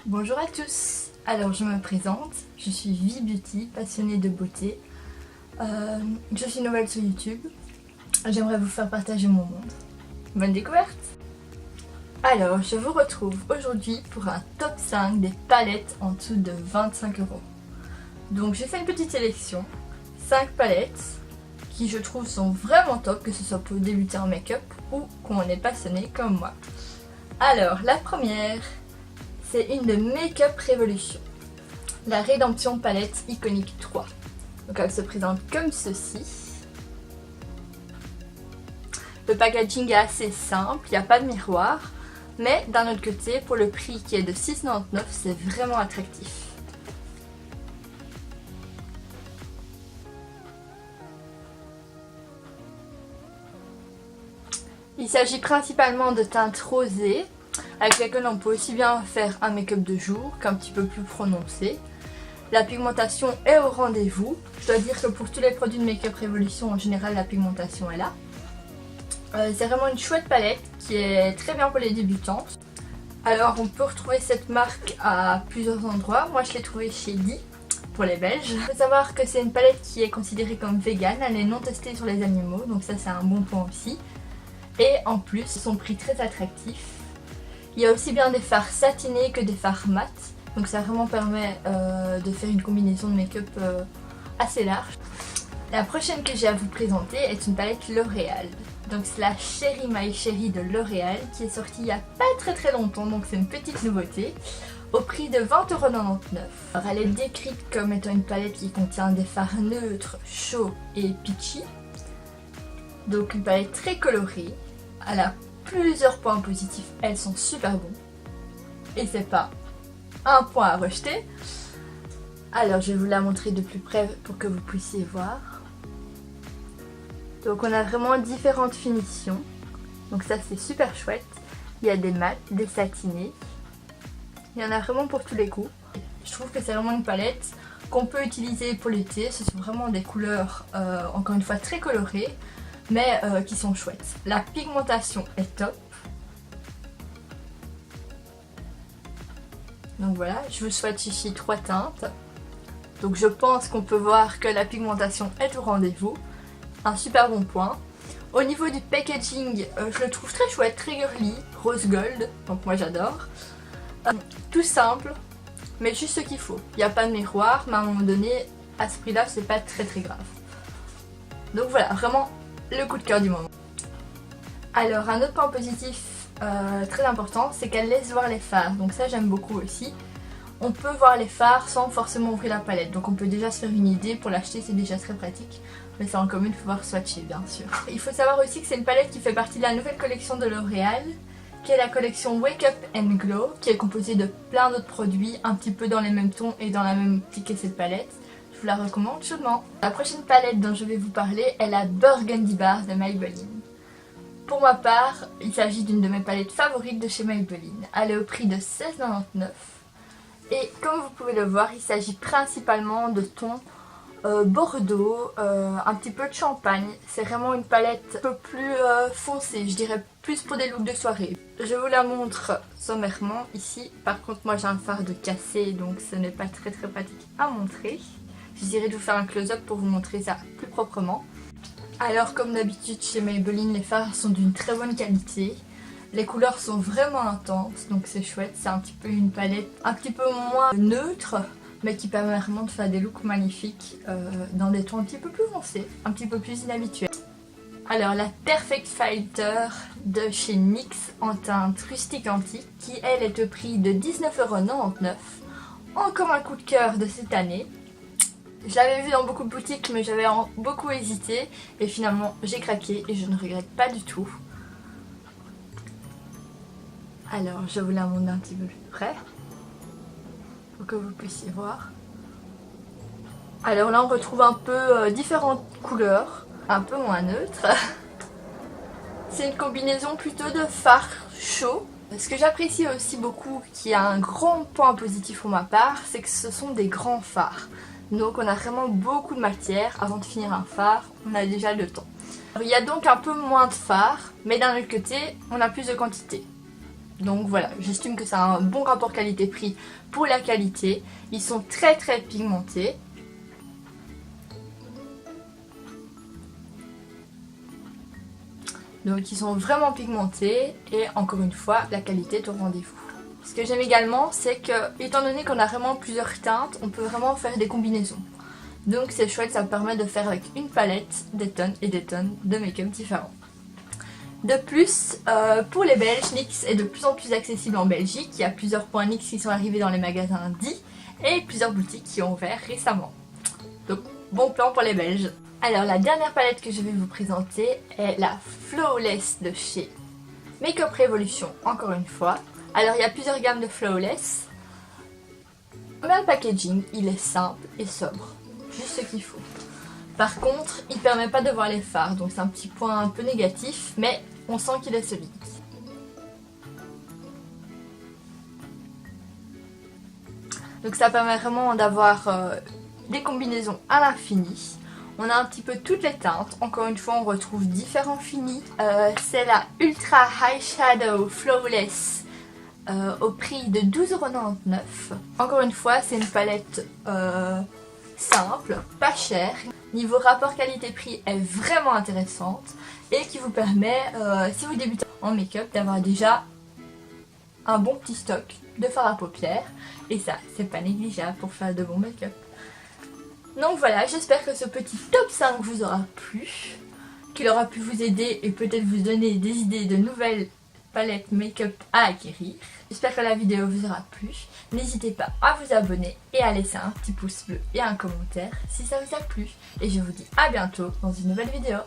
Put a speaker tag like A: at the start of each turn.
A: Bonjour à tous, alors je me présente, je suis Vi Beauty, passionnée de beauté. Je suis nouvelle sur YouTube, j'aimerais vous faire partager mon monde. Bonne découverte! Alors je vous retrouve aujourd'hui pour un top 5 des palettes en dessous de 25 €. Donc j'ai fait une petite sélection, 5 palettes qui je trouve sont vraiment top, que ce soit pour débuter en make-up ou qu'on est passionné comme moi. Alors la première, c'est une de Make-up Revolution, la Rédemption Palette Iconique 3. Donc elle se présente comme ceci. Le packaging est assez simple, il n'y a pas de miroir, mais d'un autre côté, pour le prix qui est de 6,99 €, c'est vraiment attractif. Il s'agit principalement de teintes rosées, avec lesquelles on peut aussi bien faire un make-up de jour qu'un petit peu plus prononcé. La pigmentation est au rendez-vous. Je dois dire que pour tous les produits de Make-up Revolution, en général, la pigmentation est là. C'est vraiment une chouette palette qui est très bien pour les débutants. Alors, on peut retrouver cette marque à plusieurs endroits. Moi, je l'ai trouvée chez Lee, pour les Belges. Il faut savoir que c'est une palette qui est considérée comme vegan. Elle est non testée sur les animaux, donc ça, c'est un bon point aussi. Et en plus, son prix très attractif. Il y a aussi bien des fards satinés que des fards mat. Donc ça vraiment permet de faire une combinaison de make-up assez large. La prochaine que j'ai à vous présenter est une palette L'Oréal. Donc c'est la Cherry My Cherry de L'Oréal qui est sortie il n'y a pas très longtemps. Donc c'est une petite nouveauté. Au prix de 20,99 €. Alors elle est décrite comme étant une palette qui contient des fards neutres, chauds et peachy. Donc une palette très colorée. Elle a plusieurs points positifs, elles sont super bons. Et c'est pas un point à rejeter. Alors je vais vous la montrer de plus près pour que vous puissiez voir. Donc on a vraiment différentes finitions. Donc ça c'est super chouette. Il y a des mats, des satinés. Il y en a vraiment pour tous les goûts. Je trouve que c'est vraiment une palette qu'on peut utiliser pour l'été. Ce sont vraiment des couleurs encore une fois très colorées, mais qui sont chouettes. La pigmentation est top. Donc voilà, je vous souhaite ici 3 teintes. Donc je pense qu'on peut voir que la pigmentation est au rendez-vous. Un super bon point. Au niveau du packaging, je le trouve très chouette, très girly, rose gold, donc moi j'adore. Tout simple, mais juste ce qu'il faut. Il n'y a pas de miroir, mais à un moment donné, à ce prix-là, c'est pas très grave. Donc voilà, vraiment le coup de cœur du moment. Alors un autre point positif très important, c'est qu'elle laisse voir les fards, donc ça j'aime beaucoup aussi. On peut voir les fards sans forcément ouvrir la palette, donc on peut déjà se faire une idée, pour l'acheter c'est déjà très pratique, mais c'est en commun, il faut voir swatcher bien sûr. Il faut savoir aussi que c'est une palette qui fait partie de la nouvelle collection de L'Oréal, qui est la collection Wake Up and Glow, qui est composée de plein d'autres produits, un petit peu dans les mêmes tons et dans la même optique que cette palette. Je vous la recommande chaudement. La prochaine palette dont je vais vous parler est la Burgundy Bars de Maybelline. Pour ma part, il s'agit d'une de mes palettes favorites de chez Maybelline. Elle est au prix de 16,99 €. Et comme vous pouvez le voir, il s'agit principalement de tons bordeaux, un petit peu de champagne. C'est vraiment une palette un peu plus foncée, je dirais plus pour des looks de soirée. Je vous la montre sommairement ici. Par contre, moi j'ai un fard de cassé, donc ce n'est pas très pratique à montrer. J'essaierai de vous faire un close-up pour vous montrer ça plus proprement. Alors comme d'habitude chez Maybelline, les fards sont d'une très bonne qualité. Les couleurs sont vraiment intenses, donc c'est chouette. C'est un petit peu une palette un petit peu moins neutre, mais qui permet vraiment de faire des looks magnifiques dans des tons un petit peu plus foncés, un petit peu plus inhabituels. Alors la Perfect Fighter de chez NYX en teinte rustique antique, qui elle est au prix de 19,99 €. Encore un coup de cœur de cette année. Je l'avais vu dans beaucoup de boutiques, mais j'avais beaucoup hésité. Et finalement, j'ai craqué et je ne regrette pas du tout. Alors, je vous la montre un petit peu plus près, pour que vous puissiez voir. Alors là, on retrouve un peu différentes couleurs, un peu moins neutres. C'est une combinaison plutôt de fards chauds. Ce que j'apprécie aussi beaucoup, qui a un grand point positif pour ma part, c'est que ce sont des grands fards. Donc on a vraiment beaucoup de matière. Avant de finir un fard, on a déjà le temps. Il y a donc un peu moins de fard, mais d'un autre côté, on a plus de quantité. Donc voilà, j'estime que c'est un bon rapport qualité-prix pour la qualité. Ils sont très pigmentés. Donc ils sont vraiment pigmentés et encore une fois, la qualité est au rendez-vous. Ce que j'aime également, c'est que, étant donné qu'on a vraiment plusieurs teintes, on peut vraiment faire des combinaisons. Donc c'est chouette, ça me permet de faire avec une palette des tonnes et des tonnes de make-up différents. De plus, pour les Belges, NYX est de plus en plus accessible en Belgique. Il y a plusieurs points NYX qui sont arrivés dans les magasins dits et plusieurs boutiques qui ont ouvert récemment. Donc bon plan pour les Belges. Alors la dernière palette que je vais vous présenter est la Flawless de chez Makeup Revolution, encore une fois. Alors il y a plusieurs gammes de Flawless. Mais le packaging, il est simple et sobre, juste ce qu'il faut. Par contre, il ne permet pas de voir les fards, donc c'est un petit point un peu négatif, mais on sent qu'il est solide. Donc ça permet vraiment d'avoir des combinaisons à l'infini. On a un petit peu toutes les teintes, encore une fois on retrouve différents finis. C'est la Ultra High Shadow Flawless au prix de 12,99 €. Encore une fois c'est une palette simple, pas chère. Niveau rapport qualité-prix est vraiment intéressante et qui vous permet, si vous débutez en make-up, d'avoir déjà un bon petit stock de fard à paupières. Et ça, c'est pas négligeable pour faire de bons make-up. Donc voilà, j'espère que ce petit top 5 vous aura plu, qu'il aura pu vous aider et peut-être vous donner des idées de nouvelles palettes make-up à acquérir. J'espère que la vidéo vous aura plu. N'hésitez pas à vous abonner et à laisser un petit pouce bleu et un commentaire si ça vous a plu. Et je vous dis à bientôt dans une nouvelle vidéo.